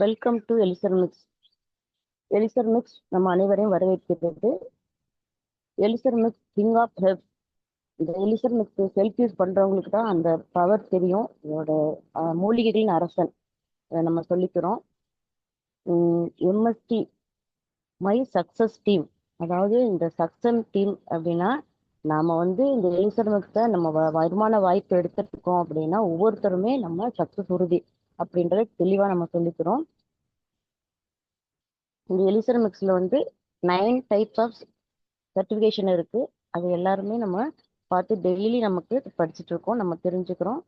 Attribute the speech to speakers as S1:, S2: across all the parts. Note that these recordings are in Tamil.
S1: Welcome to Elixir Mix. Elixir Mix நம்ம அனைவரையும் வரவேற்கிறது. Elixir Mix king of health. இந்த எலிசர் மிக்ஸ் செல்ஃப் யூஸ் பண்றவங்களுக்கு தான் அந்த பவர் தெரியும். இதோட மூலிகைகளின் அரசன் நம்ம சொல்லிக்கிறோம். எம்எஸ்டி மை சக்சஸ் டீம், அதாவது இந்த சக்சஸ் டீம் அப்படின்னா நாம இந்த எலிசர் மிக்ஸை நம்ம வருமான வாய்ப்பு எடுத்துருக்கோம் அப்படின்னா ஒவ்வொருத்தருமே நம்ம சக்சஸ் உறுதி அப்படின்றத தெளிவா நம்ம சொல்லிக்கிறோம். இந்த எலிசர் மிக்ஸ்ல 9 டைப்ஸ் ஆஃப் சர்டிஃபிகேஷன் இருக்கு. அது எல்லாருமே நம்ம பார்த்து டெய்லி நமக்கு படிச்சுட்டு இருக்கோம், நம்ம தெரிஞ்சுக்கிறோம்.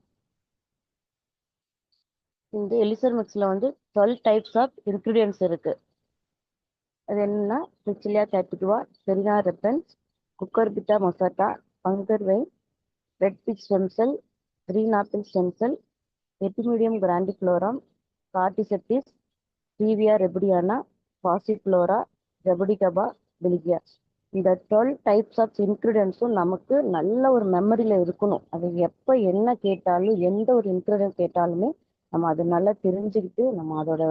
S1: இந்த எலிசர் மிக்ஸ்ல 12 டைப்ஸ் ஆஃப் இன்கிரீடியன்ஸ் இருக்கு. அது என்னன்னா Trichilia catigua, Serenoa repens, Cucurbita moschata, bunker vine, red peach stem cell, green apple stem cell, Epimedium grandiflorum, Cordyceps, Stevia rebaudiana, Passiflora, ரெபுடிகபா, பெலிகியா. இந்த 12 டைப்ஸ் ஆஃப் இன்க்ரீடியன்ஸும் நமக்கு நல்ல ஒரு மெமரியில் இருக்கணும். அது எப்போ என்ன கேட்டாலும் எந்த ஒரு இன்க்ரீடியன்ட் கேட்டாலுமே நம்ம அதை நல்லா தெரிஞ்சுக்கிட்டு நம்ம அதோட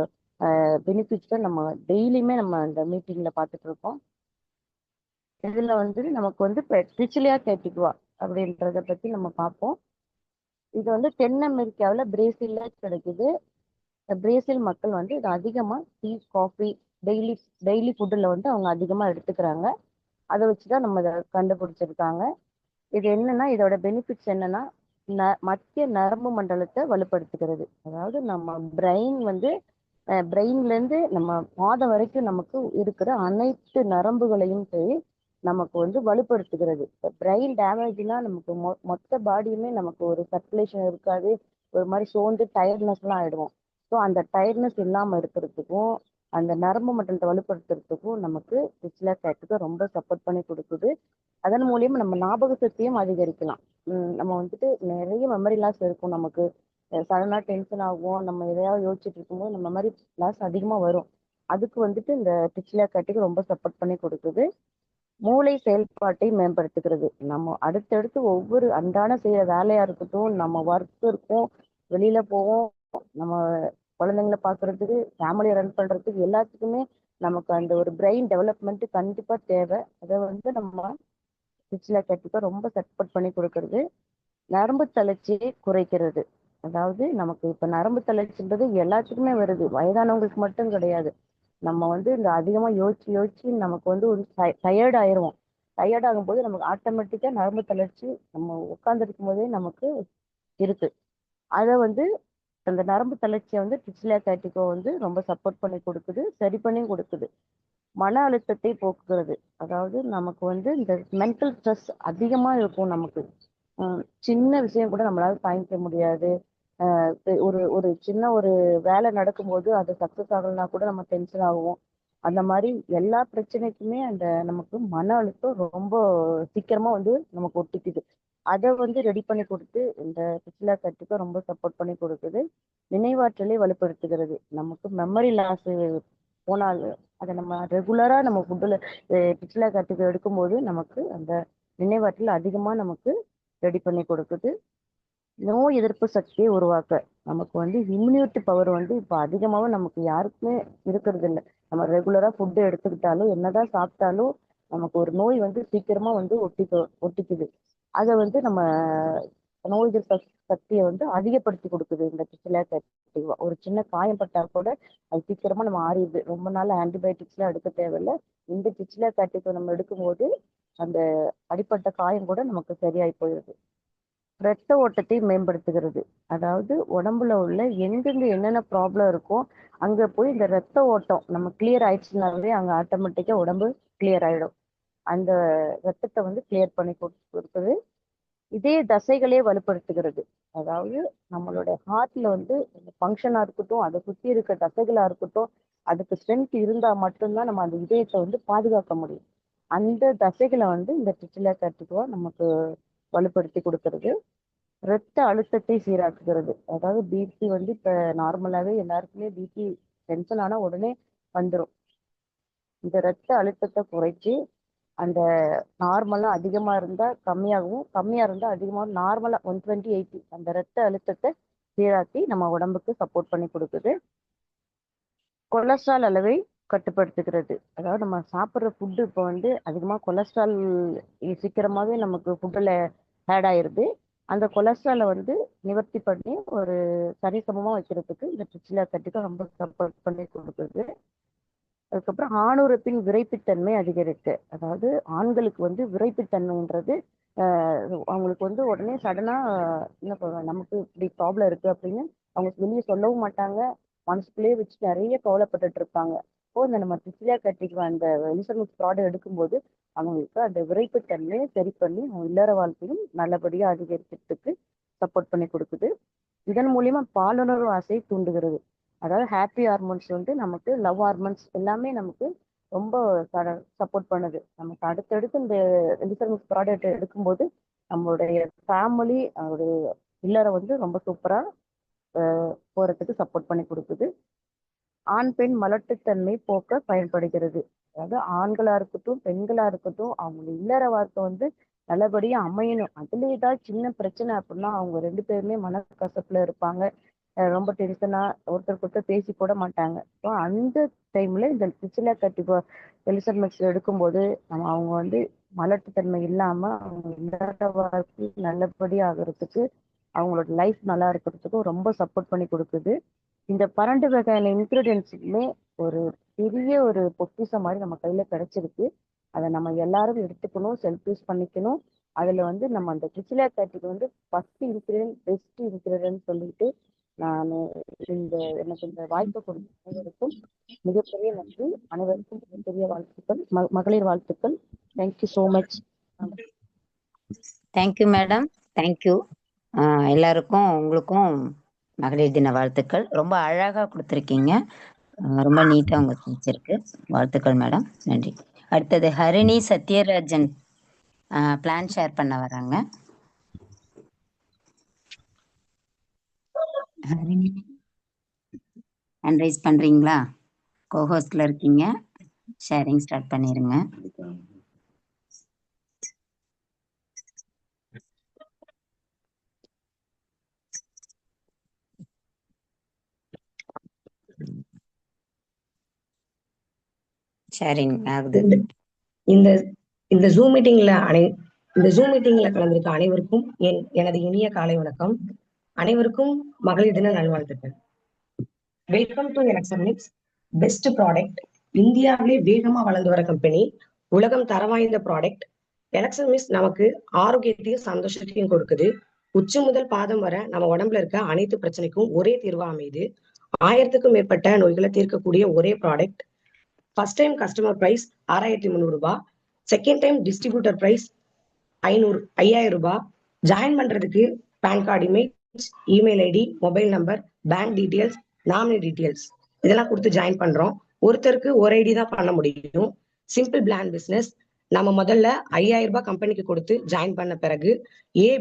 S1: பெனிஃபிட்ஸை நம்ம டெய்லியுமே நம்ம அந்த மீட்டிங்கில் பார்த்துட்டு இருக்கோம். இதில் நமக்கு இப்போ ட்ரிச்சிலியா கேட்டிகுவா அப்படின்றத பற்றி நம்ம பார்ப்போம். இது தென் அமெரிக்காவில் பிரேசில்ல கிடைக்குது. பிரேசில் மக்கள் இது அதிகமாக டீ காஃபி டெய்லி டெய்லி ஃபுட்டில் அவங்க அதிகமாக எடுத்துக்கிறாங்க. அதை வச்சுதான் நம்ம இதை கண்டுபிடிச்சிருக்காங்க. இது என்னன்னா இதோட பெனிஃபிட்ஸ் என்னன்னா மத்திய நரம்பு மண்டலத்தை வலுப்படுத்துகிறது. அதாவது நம்ம பிரெயின்ல இருந்து நம்ம பாதம் வரைக்கும் நமக்கு இருக்கிற அனைத்து நரம்புகளையும் சரி நமக்கு வலுப்படுத்துகிறது. பிரெயின் டேமேஜ்னா நமக்கு மொத்த பாடியுமே நமக்கு ஒரு சர்க்குலேஷன் இருக்காது, ஒரு மாதிரி சோர்ந்து டயர்ட்னஸ் எல்லாம் ஆயிடுவோம். ஸோ அந்த டயர்ட்னஸ் இல்லாம இருக்கிறதுக்கும் அந்த நரம்பு மண்டலத்தை வலுப்படுத்துறதுக்கும் நமக்கு ட்ரிச்சிலியா கேட்டிகுவா ரொம்ப சப்போர்ட் பண்ணி கொடுக்குது. அதன் மூலியமா நம்ம ஞாபக சக்தியும் அதிகரிக்கலாம். நம்ம நிறைய மெமரி லாஸ் இருக்கும். நமக்கு சடனா டென்ஷன் ஆகும், நம்ம எதையாவது யோசிச்சுட்டு இருக்கும்போது நம்ம மெமரி லாஸ் அதிகமா வரும். அதுக்கு இந்த ட்ரிச்சிலியா கேட்டிகுவா ரொம்ப சப்போர்ட் பண்ணி கொடுக்குது. மூளை செயல்பாட்டை மேம்படுத்துகிறது. நம்ம அடுத்தடுத்து ஒவ்வொரு அன்றாட செய்யற வேலையா இருக்கட்டும், நம்ம ஒர்க் இருக்கும், வெளியில போவோம், நம்ம குழந்தைங்களை பார்க்கறதுக்கு, ஃபேமிலியை ரன் பண்றதுக்கு, எல்லாத்துக்குமே நமக்கு அந்த ஒரு பிரெயின் டெவலப்மெண்ட் கண்டிப்பா தேவை. அதை நம்ம ட்ரிச்சிலியா கேட்டிகுவா ரொம்ப சப்போர்ட் பண்ணி கொடுக்கறது. நரம்பு தளர்ச்சியை குறைக்கிறது. அதாவது நமக்கு இப்ப நரம்பு தளர்ச்சின்றது எல்லாத்துக்குமே வருது, வயதானவங்களுக்கு மட்டும் கிடையாது. நம்ம இந்த அதிகமா யோசிச்சு யோசிச்சு நமக்கு ஒரு டயர்ட் ஆயிடுவோம். டயர்ட் ஆகும்போது நமக்கு ஆட்டோமேட்டிக்கா நரம்பு தளர்ச்சி நம்ம உட்கார்ந்து இருக்கும் போதே நமக்கு இருக்கு. அதை அந்த நரம்பு தளர்ச்சியை ட்ரிச்சிலியா கேட்டிகுவா ரொம்ப சப்போர்ட் பண்ணி கொடுக்குது, சரி பண்ணி கொடுக்குது. மன அழுத்தத்தை போக்குகிறது. அதாவது நமக்கு இந்த மென்டல் ஸ்ட்ரெஸ் அதிகமா இருக்கும். நமக்கு சின்ன விஷயம் கூட நம்மளால தாங்கிக்க முடியாது. ஒரு ஒரு சின்ன ஒரு வேலை நடக்கும்போது அது சக்சஸ் ஆகலைன்னா கூட நம்ம டென்ஷன் ஆகுவோம். அந்த மாதிரி எல்லா பிரச்சனைக்குமே அந்த நமக்கு மன அழுத்தம் ரொம்ப சீக்கிரமா நமக்கு ஒட்டிக்குது. அதை ரெடி பண்ணி கொடுத்து இந்த ட்ரிச்சிலியா கேட்டிகுவா ரொம்ப சப்போர்ட் பண்ணி கொடுக்குது. நினைவாற்றலை வலுப்படுத்துகிறது. நமக்கு மெமரி லாஸ் போனாலும் அதை நம்ம ரெகுலரா நம்ம ஃபுட்டுல ட்ரிச்சிலியா கேட்டிகுவா எடுக்கும்போது நமக்கு அந்த நினைவாற்றல் அதிகமா நமக்கு ரெடி பண்ணி கொடுக்குது. நோய் எதிர்ப்பு சக்தியை உருவாக்க நமக்கு இம்யூனிட்டி பவர் இப்போ அதிகமாகவும் நமக்கு யாருக்குமே இருக்கிறது இல்லை. நம்ம ரெகுலரா ஃபுட்டு எடுத்துக்கிட்டாலும் என்னதான் சாப்பிட்டாலும் நமக்கு ஒரு நோய் சீக்கிரமா ஒட்டிக்குது. அதை நம்ம நோய் எதிர்ப்பு சக்தியை அதிகப்படுத்தி கொடுக்குது இந்த ட்ரிச்சிலியா கேட்டிகுவா. ஒரு சின்ன காயம் பட்டா கூட அது சீக்கிரமா நம்ம ஆறிடுது, ரொம்ப நாள் ஆன்டிபயோட்டிக்ஸ் எல்லாம் எடுக்க தேவையில்லை. இந்த ட்ரிச்சிலியா கேட்டிகுவா நம்ம எடுக்கும்போது அந்த அடிப்பட்ட காயம் கூட நமக்கு சரியாயி போயிடுது. ரத்த ஓட்டத்தை மேம்படுத்துகிறது. அதாவது உடம்புல உள்ள எங்கெங்க என்னென்ன ப்ராப்ளம் இருக்கோ அங்க போய் இந்த ரத்த ஓட்டம் நம்ம கிளியர் ஆயிடுச்சுனாவே அங்க ஆட்டோமேட்டிக்கா உடம்பு கிளியர் ஆயிடும். அந்த ரத்தத்தை கிளியர் பண்ணி கொடுக்குறது. இதே தசைகளே வலுப்படுத்துகிறது. அதாவது நம்மளோட ஹார்ட்ல ஃபங்க்ஷனா இருக்கட்டும், அதை சுத்தி இருக்க தசைகளா இருக்கட்டும், அதுக்கு ஸ்ட்ரென்த் இருந்தா மட்டும்தான் நம்ம அந்த இதயத்தை பாதுகாக்க முடியும். அந்த தசைகளை இந்த ட்ரிச்சிலியா கேட்டிகுவா நமக்கு வலுப்படுத்தி கொடுக்கறது. ரத்த அழுத்தத்தை சீராக்குகிறது. அதாவது பிபி இப்ப நார்மலாவே எல்லாருக்குமே பிபி டென்ஷன் ஆனா உடனே வந்துடும். இந்த ரத்த அழுத்தத்தை குறைச்சி அந்த நார்மலா அதிகமா இருந்தா கம்மியாகவும், கம்மியா இருந்தா அதிகமாகவும், நார்மலா 120/80 அந்த ரத்த அழுத்தத்தை சீராக்கி நம்ம உடம்புக்கு சப்போர்ட் பண்ணி கொடுக்குது. கொலஸ்ட்ரால் அளவை கட்டுப்படுத்துகிறது. அதாவது நம்ம சாப்பிட்ற ஃபுட்டு இப்போ வந்து அதிகமாக கொலஸ்ட்ரால் சீக்கிரமாகவே நமக்கு ஃபுட்டில் ஆட் ஆயிருது. அந்த கொலஸ்ட்ராலை வந்து நிவர்த்தி பண்ணி ஒரு சரிசமமாக வைக்கிறதுக்கு இந்த ட்ரிச்சிலியா கட்டிக்கு ரொம்ப சப்போர்ட் பண்ணி கொடுக்குது. அதுக்கப்புறம் ஆணுறுப்பின் விரைப்புத்தன்மை அதிகரித்து, அதாவது ஆண்களுக்கு வந்து விரைப்புத்தன்மைன்றது அவங்களுக்கு வந்து உடனே சடனா என்ன சொல்றாங்க, நமக்கு இப்படி ப்ராப்ளம் இருக்கு அப்படின்னு அவங்க வெளியே சொல்லவும் மாட்டாங்க, மனசுக்குள்ளேயே வச்சு நிறைய கவலைப்பட்டுட்டு இருப்பாங்க. இப்போ இந்த நம்ம ட்ரிச்சிலியா கட்டிக்கு அந்த இன்சூரன்ஸ் ப்ராடக்ட் எடுக்கும்போது அவங்களுக்கு அந்த விரைப்புத்தன்மையை சரி பண்ணி அவங்க இல்லற வாழ்க்கையும் நல்லபடியா அதிகரிக்கிறதுக்கு சப்போர்ட் பண்ணி கொடுக்குது. இதன் மூலியமா பாலுணர்வு ஆசையை தூண்டுகிறது. அதாவது ஹாப்பி ஹார்மோன்ஸ் வந்து நமக்கு லவ் ஹார்மோன்ஸ் எல்லாமே நமக்கு ரொம்ப சப்போர்ட் பண்ணுது. நமக்கு அடுத்தடுத்து இந்த இன்சூரன்ஸ் ப்ராடக்ட் எடுக்கும்போது நம்மளுடைய ஃபேமிலி ஒரு இல்லற வந்து ரொம்ப சூப்பரா போறதுக்கு சப்போர்ட் பண்ணி கொடுக்குது. ஆண் பெண் மலட்டுத்தன்மை போக்க பயன்படுகிறது. அதாவது ஆண்களா இருக்கட்டும் பெண்களா இருக்கட்டும் அவங்க இல்லற வாழ்க்கை வந்து நல்லபடியா அமையணும். அதுல ஏதாவது சின்ன பிரச்சனை அப்படின்னா அவங்க 2 பேருமே மனக்கசப்புல இருப்பாங்க. ரொம்ப டென்ஷனா ஒருத்தருக்கு ஒருத்தர் பேசி கூட மாட்டாங்க. ஸோ அந்த டைம்ல இந்த ட்ரிச்சிலியா கட்டி எலிசர் மிக்ஸ் எடுக்கும்போது அவங்க வந்து மலட்டுத்தன்மை இல்லாம அவங்க இல்லற வாழ்க்கை நல்லபடியா ஆகிறதுக்கு அவங்களோட லைஃப் நல்லா இருக்கிறதுக்கும் ரொம்ப சப்போர்ட் பண்ணி கொடுக்குது. இந்த 12 வகையான இன்கிரீடியன்ஸுமே ஒரு பெரிய ஒரு பொக்கிஷம் மாதிரி நம்ம கையில கிடைச்சிருக்கு. அதை நம்ம எல்லாரும் எடுத்துக்கணும், செல்ஃப் யூஸ் பண்ணிக்கணும். அதுல வந்து நம்ம அந்த ட்ரிச்சிலியா கட்டிக்கு வந்து ஃபர்ஸ்ட் இன்கிரீடியன்ட் பெஸ்ட் இன்கிரீடியன்ட் சொல்லிட்டு நான் எனக்கு இந்த வாய்ப்பை கொடுத்த அனைவருக்கும் மிகப்பெரிய நன்றி. அனைவருக்கும் மிகப்பெரிய வாழ்த்துக்கள், மகளிர் வாழ்த்துக்கள். Thank you so much.
S2: Thank you madam, thank you. எல்லாருக்கும் உங்களுக்கும் மகளிர் தின வாழ்த்துக்கள். ரொம்ப அழகா கொடுத்துருக்கீங்க, ரொம்ப நீட்டா உங்க பிடிச்சிருக்கு. வாழ்த்துக்கள் மேடம், நன்றி. அடுத்தது ஹரிணி சத்யராஜன் பிளான் ஷேர் பண்ண வராங்க. ஹரிணி ஹேண்ட் ரைஸ் பண்றீங்களா? கோஹோஸ்ட்ல இருக்கீங்க, ஷேரிங் ஸ்டார்ட் பண்ணிருங்க. ஷேரிங் ஆகுது.
S3: இந்த இந்த ஜூம் மீட்டிங்ல கலந்திருக்க அனைவருக்கும் எனது இனிய காலை வணக்கம். அனைவருக்கும் மகளிர் தின நல்வாழ்த்துக்கள். Welcome to elixir mix. Best product, இந்தியாவிலே வேகமா வளர்ந்து வர கம்பெனி, உலகம் தரவாய்ந்த ப்ராடக்ட். எலக்சர் மிக்ஸ் நமக்கு ஆரோக்கியத்தையும் சந்தோஷத்தையும் கொடுக்குது. உச்சி முதல் பாதம் வர நம்ம உடம்புல இருக்க அனைத்து பிரச்சனைக்கும் ஒரே தீர்வா அமையுது. 1000க்கும் மேற்பட்ட நோய்களை தீர்க்கக்கூடிய ஒரே product. First time customer price 6300 ரூபாய், செகண்ட் டைம் டிஸ்ட்ரிபியூட்டர் பிரைஸ் 5000 ரூபாய். ஜாயின் பண்றதுக்கு PAN card image, email ID, mobile number, bank details, nominee details இதெல்லாம் கொடுத்து ஜாயின் பண்றோம். ஒருத்தருக்கு ஒரு ஐடி தான் பண்ண முடியும். Simple plan business. நம்ம முதல்ல 5000 ரூபாய் கம்பெனிக்கு கொடுத்து ஜாயின் பண்ண பிறகு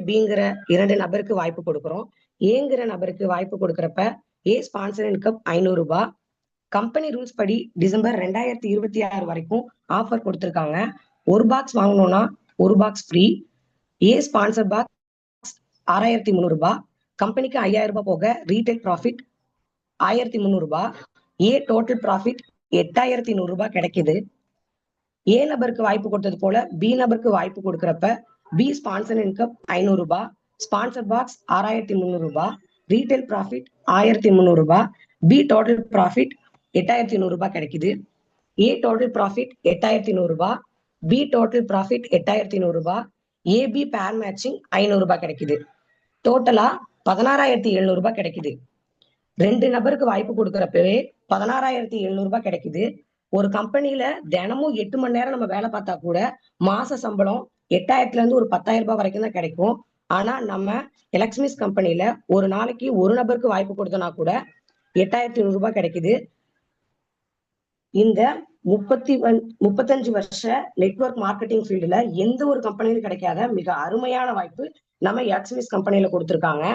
S3: பிங்கிற 2 நபருக்கு வாய்ப்பு கொடுக்குறோம். ஏங்கிற நபருக்கு வாய்ப்பு கொடுக்கறப்ப ஸ்பான்சர் இன்கம் 500 ரூபாய். கம்பெனி ரூல்ஸ் படி டிசம்பர் 2026 வரைக்கும் ஆஃபர் கொடுத்திருக்காங்க. ஒரு பாக்ஸ் வாங்கணும்னா ஒரு பாக்ஸ் ஃப்ரீ. ஸ்பான்சர் பாக்ஸ் 6300 ரூபாய். கம்பெனிக்கு 5000 ரூபாய் போக ரீட்டைல் ப்ராஃபிட் 1300 ரூபாய். டோட்டல் ப்ராஃபிட் 8100 ரூபாய் கிடைக்குது. நபருக்கு வாய்ப்பு கொடுத்தது போல பி நபருக்கு வாய்ப்பு கொடுக்கறப்ப ஸ்பான்சர் இன்கம் 500 ரூபாய், ஸ்பான்சர் பாக்ஸ் 6300 ரூபாய், ரீட்டைல் ப்ராஃபிட் 1300 ரூபாய். டோட்டல் ப்ராஃபிட் 8100 ரூபாய் கிடைக்குது. டோட்டல் ப்ராஃபிட் 8100 ரூபாய், டோட்டல் ப்ராஃபிட் 8100 ரூபாய். பி பேர் மேட்சிங் 500 ரூபாய் கிடைக்குது. டோட்டலா 16700 ரூபாய் கிடைக்குது. 2 நபருக்கு வாய்ப்பு கொடுக்கறப்பவே 16700 ரூபாய் கிடைக்குது. ஒரு கம்பெனில தினமும் 8 மணி நேரம் நம்ம வேலை பார்த்தா கூட மாச சம்பளம் 8000ல இருந்து ஒரு 10000 ரூபாய் வரைக்கும் தான் கிடைக்கும். ஆனா நம்ம எலக்ட்மிக்ஸ் கம்பெனில ஒரு நாளைக்கு ஒரு நபருக்கு வாய்ப்பு கொடுத்தனா கூட 8500 ரூபாய் கிடைக்குது. இந்த 35 வருஷ நெட்வொர்க் மார்க்கெட்டிங் ஃபீல்டுல எந்த ஒரு கம்பெனிலும் கிடைக்காத மிக அருமையான வாய்ப்பு நம்ம எலக்ட்மிக்ஸ் கம்பெனில கொடுத்திருக்காங்க.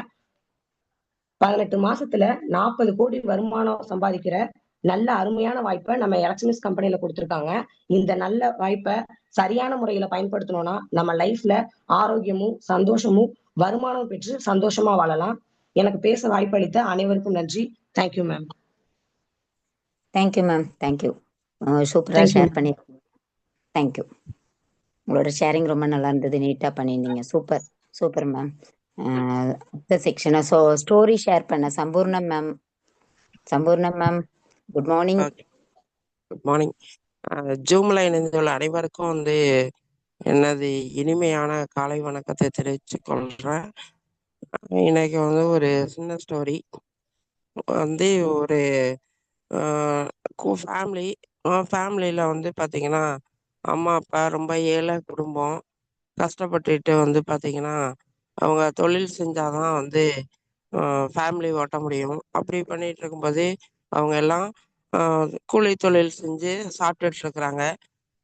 S3: 18 மாசத்துல 40 கோடி வருமானம் சம்பாதிக்கிற நல்ல அருமையான வாய்ப்பை நம்ம எலக்ட்மிக்ஸ் கம்பெனில கொடுத்திருக்காங்க. இந்த நல்ல வாய்ப்பை சரியான முறையில பயன்படுத்தணும்னா நம்ம லைஃப்ல ஆரோக்கியமும் சந்தோஷமும் வருமானம் பெற்று சந்தோஷமா வாழலாம். எனக்கு பேச வாய்ப்பளித்த அனைவருக்கும் நன்றி. Thank you ma'am.
S2: Thank you ma'am, thank you. சூப்பராக
S3: தேங்க்யூ.
S2: ஷேர் பண்ணியிருக்கீங்க. தேங்க்யூ. உங்களோட ஷேரிங் ரொம்ப நல்லா இருந்தது, நீட்டாக பண்ணியிருந்தீங்க. Super super ma'am. அடுத்த செக்ஷனை ஸ்டோரி ஷேர் பண்ண Sampoornam ma'am. Sampoornam ma'am, good morning.
S4: Good morning. ஜூம்ல இணைந்துள்ள அனைவருக்கும் எனது இனிமையான காலை வணக்கத்தை தெரிவித்துக் கொள்றேன். இன்னைக்கு ஒரு சின்ன ஸ்டோரி. ஒரு ஃபேமிலி ஃபேமிலியில் பார்த்தீங்கன்னா, அம்மா அப்பா ரொம்ப ஏழை குடும்பம். கஷ்டப்பட்டுட்டு பார்த்தீங்கன்னா, அவங்க தொழில் செஞ்சாதான் ஃபேமிலி ஓட்ட முடியும். அப்படி பண்ணிட்டு இருக்கும்போது அவங்க எல்லாம் கூலி தொழில் செஞ்சு சாப்பிட்டுட்டு இருக்கிறாங்க.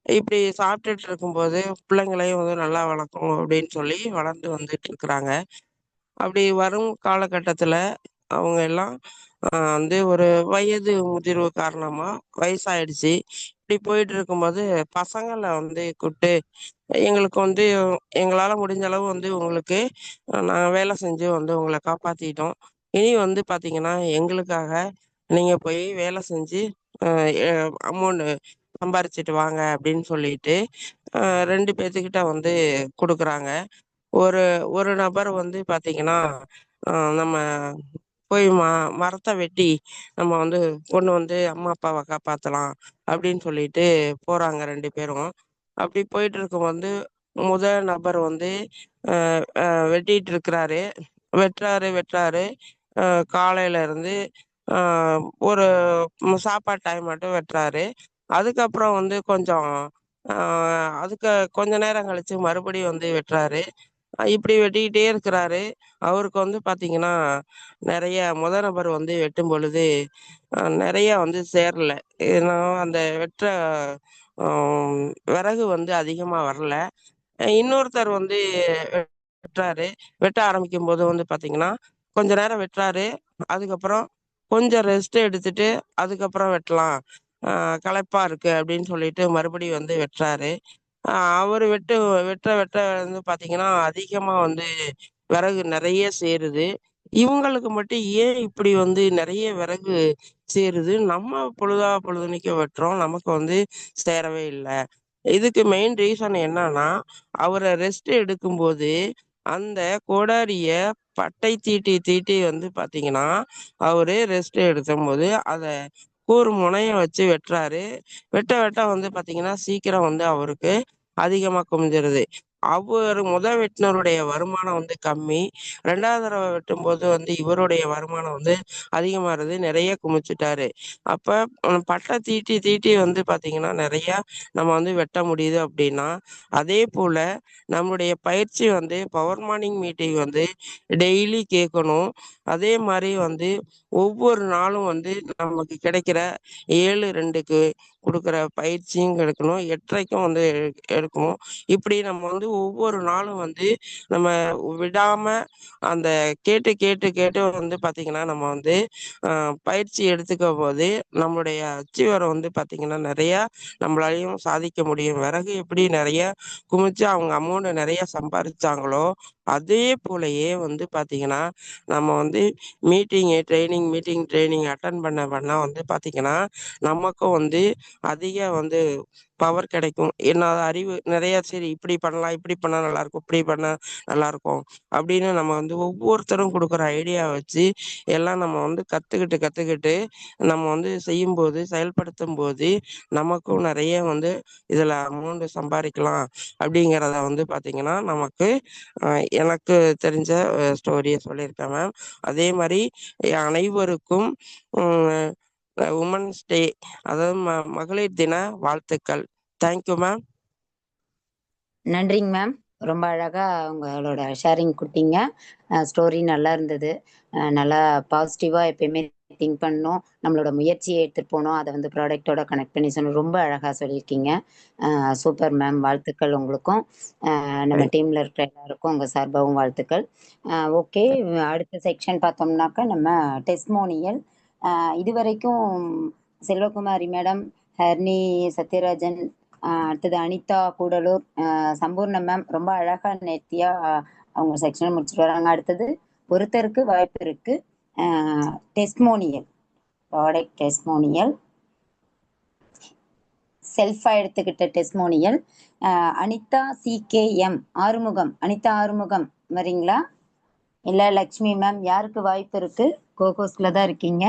S4: இப்படி சாப்பிட்டுட்டு இருக்கும்போது பிள்ளைங்களையும் நல்லா வளர்க்கணும் அப்படின்னு சொல்லி வளர்ந்து வந்துட்டு இருக்கிறாங்க. அப்படி வரும் காலகட்டத்துல அவங்க எல்லாம் ஒரு வயது முதிர்வு காரணமா வயசாயிடுச்சு. இப்படி போயிட்டு இருக்கும்போது பசங்களை கூப்பிட்டு, எங்களுக்கு எங்களால முடிஞ்ச அளவு உங்களுக்கு நான் வேலை செஞ்சு உங்களை காப்பாத்திட்டோம். இனி பாத்தீங்கன்னா எங்களுக்காக நீங்க போய் வேலை செஞ்சு அமௌண்ட் சம்பாரிச்சிட்டு வாங்க அப்படின்னு சொல்லிட்டு 2 பேர்த்துக்கிட்ட கொடுக்குறாங்க. ஒரு ஒரு நபர் பாத்தீங்கன்னா, நம்ம போய் மரத்தை வெட்டி நம்ம கொண்டு அம்மா அப்பாவை காப்பாத்தலாம் அப்படின்னு சொல்லிட்டு போறாங்க 2 பேரும். அப்படி போயிட்டு இருக்கும்போது முதல் நபர் வெட்டிட்டு இருக்கிறாரு. வெட்டுறாரு. காலையில இருந்து ஒரு சாப்பாடு டைம் மட்டும் வெட்டுறாரு. அதுக்கப்புறம் கொஞ்சம் அதுக்கு கொஞ்ச நேரம் கழிச்சு மறுபடியும் வெட்டுறாரு. இப்படி வெட்டிக்கிட்டே இருக்கிறாரு. அவருக்கு பாத்தீங்கன்னா நிறைய நபர் வெட்டும் பொழுது நிறைய சேரல. ஏன்னா அந்த வெட்டுற விறகு அதிகமா வரல. இன்னொருத்தர் வெட்டுறாரு. வெட்ட ஆரம்பிக்கும் போது பாத்தீங்கன்னா கொஞ்ச நேரம் வெட்டுறாரு. அதுக்கப்புறம் கொஞ்சம் ரெஸ்ட் எடுத்துட்டு அதுக்கப்புறம் வெட்டலாம், களைப்பா இருக்கு அப்படின்னு சொல்லிட்டு மறுபடியும் வெட்டுறாரு. அவர் வெட்ட வெட்ட பாத்தீங்கன்னா அதிகமா விறகு நிறைய சேருது. இவங்களுக்கு மட்டும் ஏன் இப்படி நிறைய விறகு சேருது, நம்ம பொழுதனைக்கு வெட்டுறோம், நமக்கு சேரவே இல்லை. இதுக்கு மெயின் ரீசன் என்னன்னா, அவரை ரெஸ்ட் எடுக்கும்போது அந்த கோடாரிய பட்டை தீட்டி தீட்டி பாத்தீங்கன்னா அவரு ரெஸ்ட் எடுக்கும் போது அதை கூர் முனைய வச்சு வெட்டுறாரு. வெட்ட வெட்ட பாத்தீங்கன்னா சீக்கிரம் அவருக்கு அதிகமா குமிஞ்சிருது. அவர் வெட்டினருடைய வருமானம் கம்மி. 2வது தடவை வெட்டும் போது இவருடைய வருமானம் அதிகமா இருது. நிறைய குமிச்சுட்டாரு. அப்ப பட்டை தீட்டி தீட்டி பாத்தீங்கன்னா நிறைய நம்ம வெட்ட முடியுது அப்படின்னா, அதே போல நம்மளுடைய பயிற்சி பவர் மார்னிங் மீட்டிங் டெய்லி கேட்கணும். அதே மாதிரி ஒவ்வொரு நாளும் நமக்கு கிடைக்கிற 7:02க்கு கொடுக்குற பயிற்சியும் எடுக்கணும், 8:30க்கும் எடுக்கணும். இப்படி நம்ம ஒவ்வொரு நாளும் நம்ம விடாம அந்த கேட்டு கேட்டு கேட்டு பாத்தீங்கன்னா நம்ம பயிற்சி எடுத்துக்க போது நம்மளுடைய அச்சீவரை பாத்தீங்கன்னா நிறைய நம்மளாலையும் சாதிக்க முடியும். விறகு எப்படி நிறைய குமிச்சு அவங்க அமௌண்ட் நிறைய சம்பாதிச்சாங்களோ, அதே போலயே பாத்தீங்கன்னா நம்ம மீட்டிங் ட்ரைனிங் அட்டன் பண்ண பாத்தீங்கன்னா நமக்கும் அதிக பவர் கிடைக்கும். என்ன அறிவு நிறைய, சரி இப்படி பண்ணலாம், இப்படி பண்ணா நல்லா இருக்கும், இப்படி பண்ணா நல்லா இருக்கும் அப்படின்னு நம்ம ஒவ்வொருத்தரும் கொடுக்குற ஐடியா வச்சு எல்லாம் நம்ம கத்துக்கிட்டு நம்ம செய்யும்போது செயல்படுத்தும் போது நமக்கும் நிறைய இதுல அமௌண்ட் சம்பாதிக்கலாம் அப்படிங்கிறத பாத்தீங்கன்னா நமக்கு எனக்கு தெரிஞ்ச ஸ்டோரியை சொல்லியிருக்கேன் மேம். அதே மாதிரி அனைவருக்கும் உமன்ஸ் டே, அதாவது மகளிர் தின வாழ்த்துக்கள். Thank you ma'am.
S2: நன்றிங்க மேம். ரொம்ப அழகா உங்களோட ஷேரிங் கொடுத்தீங்க. ஸ்டோரி நல்லா இருந்தது. நல்லா பாசிட்டிவா எப்பயுமே திங்க் பண்ணணும், நம்மளோட முயற்சியை எடுத்துட்டு போனோம், அதை ப்ராடக்டோட கனெக்ட் பண்ணி சொன்னோம். ரொம்ப அழகா சொல்லியிருக்கீங்க. சூப்பர் மேம், வாழ்த்துக்கள் உங்களுக்கும். நம்ம டீம்ல இருக்கிற எல்லாருக்கும் உங்க சார்பாகவும் வாழ்த்துக்கள். ஓகே, அடுத்த செக்ஷன் பார்த்தோம்னாக்கா நம்ம டெஸ்மோனியல். இதுவரைக்கும் செல்வகுமாரி மேடம், ஹர்னி சத்யராஜன், அடுத்தது அனிதா கூடலூர், சம்பூர்ண மேம் ரொம்ப அழகா நேர்த்தியா அவங்க செக்ஷனை முடிச்சுட்டு வராங்க. அடுத்தது ஒருத்தருக்கு வாய்ப்பு இருக்கு, டெஸ்மோனியல், ப்ராடக்ட் டெஸ்மோனியல். செல்ஃபா எடுத்துக்கிட்ட டெஸ்மோனியல். அனிதா CKM ஆறுமுகம். அனிதா ஆறுமுகம் வரீங்களா? இல்ல லக்ஷ்மி மேம், யாருக்கு வாய்ப்பு இருக்கு? கோகோஸ்ல தான் இருக்கீங்க.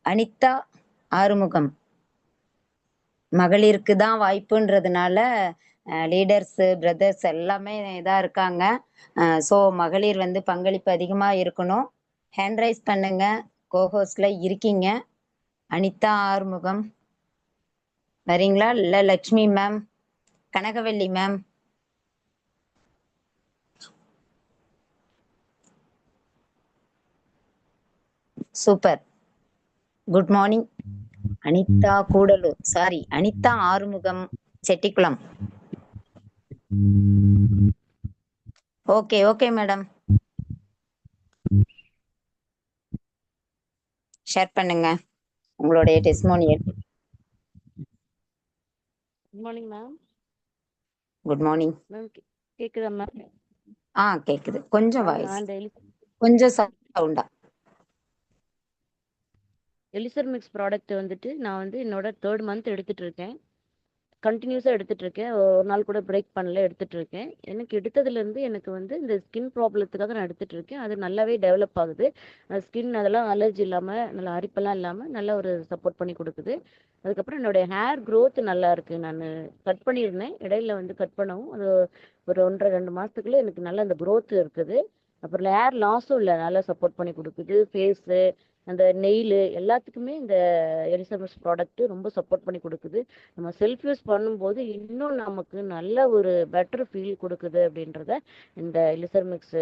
S2: அனிதா ஆறுமுகம். மகளிருக்கு தான் வாய்ப்புன்றதுனால லீடர்ஸ் பிரதர்ஸ் எல்லாமே இதாக இருக்காங்க. ஸோ மகளிர் வந்து பங்களிப்பு அதிகமாக இருக்கணும். ஹேண்ட் ரைஸ் பண்ணுங்க. கோஹோஸ்ல இருக்கீங்க. அனிதா ஆறுமுகம் வரீங்களா? இல்லை Lakshmi ma'am, Kanagavalli ma'am. Super. Good morning. Anitha Gudalur, sorry Anitha Arumugam Chettikulam. Okay okay madam, share பண்ணுங்க உங்களுடைய testimonial.
S1: Good morning ma'am.
S2: Good morning
S1: ma'am கேக்குதா மேம்?
S2: கேக்குது. கொஞ்சம்
S1: மேம்
S2: வாய்ஸ்
S1: நான் இந்த
S2: கொஞ்சம் சவுண்டா.
S1: எலிசர் மிக்ஸ் ப்ராடக்ட் வந்துட்டு நான் வந்து என்னோட 3rd மந்த் எடுத்துட்டு இருக்கேன். கண்டினியூஸாக எடுத்துட்டு இருக்கேன். ஒரு நாள் கூட பிரேக் பண்ணல, எடுத்துட்டு இருக்கேன். எனக்கு எடுத்ததுலேருந்து எனக்கு வந்து இந்த ஸ்கின் ப்ராப்ளத்துக்காக நான் எடுத்துட்டு இருக்கேன். அது நல்லாவே டெவலப் ஆகுது. ஸ்கின் அதெல்லாம் அலர்ஜி இல்லாமல், நல்லா அரிப்பெல்லாம் இல்லாமல் நல்ல ஒரு சப்போர்ட் பண்ணி கொடுக்குது. அதுக்கப்புறம் என்னுடைய ஹேர் க்ரோத் நல்லா இருக்கு. நான் கட் பண்ணியிருந்தேன், இடையில வந்து கட் பண்ணவும் அது ஒரு 1.5-2 மாசத்துக்குள்ள எனக்கு நல்ல அந்த க்ரோத் இருக்குது. அப்புறம் ஹேர் லாஸும் இல்லை, நல்லா சப்போர்ட் பண்ணி கொடுக்குது. ஃபேஸு, அந்த நெயில் எல்லாத்துக்குமே இந்த எலிசபெத் ப்ராடக்ட் ரொம்ப சப்போர்ட் பண்ணி கொடுக்குது. நம்ம செல்ஃப் யூஸ் பண்ணும்போது இன்னும் நமக்கு நல்ல ஒரு பெட்டர் ஃபீல் கொடுக்குது அப்படின்றத இந்த எலிசர் மிக்ஸ்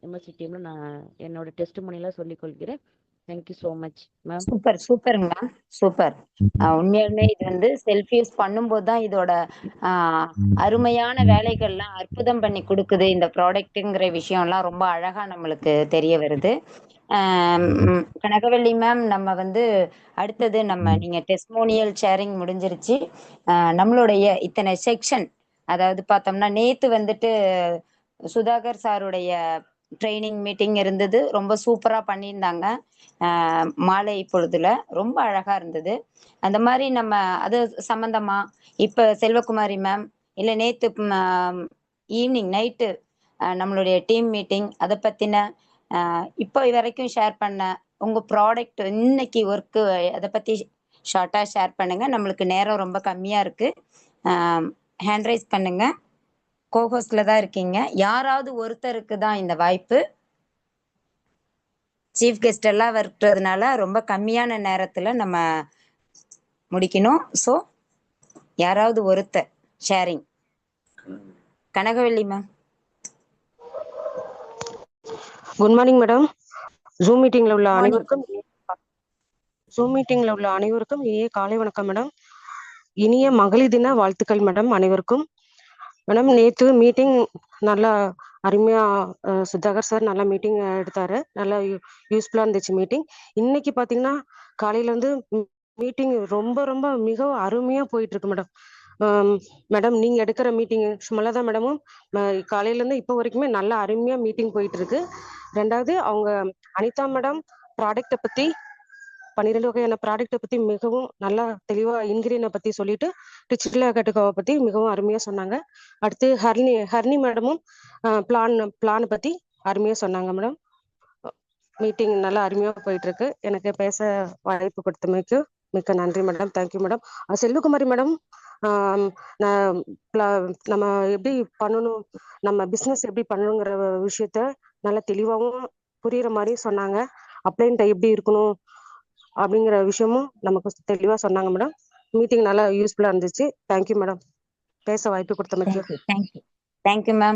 S1: எம்எஸ்சி டீம்ல நான் என்னோட டெஸ்ட் மணிலாம் சொல்லிக் கொள்கிறேன். Thank you so much ma'am.
S2: Super சூப்பருங்க மேம், சூப்பர். உண்மையாலுமே இது வந்து செல்ஃப் யூஸ் பண்ணும்போது தான் இதோட அருமையான வேலைகள்லாம் அற்புதம் பண்ணி கொடுக்குது. இந்த ப்ராடக்ட்டுங்கிற விஷயம்லாம் ரொம்ப அழகா நம்மளுக்கு தெரிய வருது. கனகவல்லி மேம், நம்ம வந்து அடுத்தது நீங்க டெஸ்மோனியல் ஷேரிங் முடிஞ்சிருச்சு. நம்மளுடைய இத்தனை செக்ஷன், அதாவது பார்த்தோம்னா நேத்து வந்துட்டு சுதாகர் சாருடைய ட்ரைனிங் மீட்டிங் இருந்தது. ரொம்ப சூப்பரா பண்ணியிருந்தாங்க. மாலை பொழுதுல ரொம்ப அழகா இருந்தது. அந்த மாதிரி நம்ம அது சம்பந்தமா இப்ப செல்வகுமாரி மேம், இல்ல நேத்து ஈவினிங் நைட்டு நம்மளுடைய டீம் மீட்டிங், அதை பத்தின இப்போ வரைக்கும் ஷேர் பண்ண உங்க ப்ராடக்ட் இன்னைக்கு ஒர்க்கு, அதை பத்தி ஷார்ட்டா ஷேர் பண்ணுங்க. நம்மளுக்கு நேரம் ரொம்ப கம்மியா இருக்கு. ஹேண்ட் ரைஸ் பண்ணுங்க. கோஹோஸ்ட்ல தான் இருக்கீங்க. யாராவது ஒருத்தருக்கு தான் இந்த வாய்ப்பு. சீஃப் கெஸ்ட் எல்லாம் இருக்கிறதுனால ரொம்ப கம்மியான நேரத்துல நம்ம முடிக்கணும். ஸோ யாராவது ஒருத்தர் sharing. Kanagavalli ma'am.
S5: Good morning madam. Zoom மீட்டிங்ல உள்ள அனைவருக்கும் இனிய காலை வணக்கம் மேடம். இனிய மகளிர் தின வாழ்த்துக்கள் மேடம் அனைவருக்கும். மேடம், நேற்று மீட்டிங் நல்லா அருமையா சுதாகர் சார் நல்லா மீட்டிங் எடுத்தாரு. நல்லா யூஸ்ஃபுல்லா இருந்துச்சு மீட்டிங். இன்னைக்கு பாத்தீங்கன்னா காலையில இருந்து மீட்டிங் ரொம்ப ரொம்ப மிகவும் அருமையா போயிட்டு இருக்கு மேடம். மேடம், நீங்க எடுக்கிற மீட்டிங் சுமலதா மேடமும் காலையில இருந்து இப்போ வரைக்குமே நல்லா அருமையா மீட்டிங் போயிட்டு இருக்கு. ரெண்டாவது அவங்க அனிதா மேடம் ப்ராடக்டை பத்தி 12 வகையான ப்ராடக்டை பத்தி மிகவும் நல்லா தெளிவா இன்கிரீனை பத்தி சொல்லிட்டு டிச்சிட்ல கட்டுக்காவை பத்தி மிகவும் அருமையா சொன்னாங்க. அடுத்து ஹர்னி மேடமும் பிளானை பத்தி அருமையா சொன்னாங்க மேடம். மீட்டிங் நல்லா அருமையா போயிட்டு இருக்கு. எனக்கு பேச வாய்ப்பு கொடுத்தமைக்கு மிக்க நன்றி madam. Thank you madam. Selvakumari madam, நம்ம எப்படி பண்ணணும், நம்ம பிசினஸ் எப்படி பண்ணணுங்கிற விஷயத்த நல்லா தெளிவாகவும் புரியுற மாதிரி சொன்னாங்க. அப்ளைன்ட்ட எப்படி இருக்கணும் அப்படிங்கிற விஷயமும் நமக்கு தெளிவா சொன்னாங்க மேடம். மீட்டிங் நல்லா யூஸ்ஃபுல்லா இருந்துச்சு. தேங்க்யூ மேடம், பேச வாய்ப்பு கொடுத்தமைக்கு.
S2: Thank you ma'am.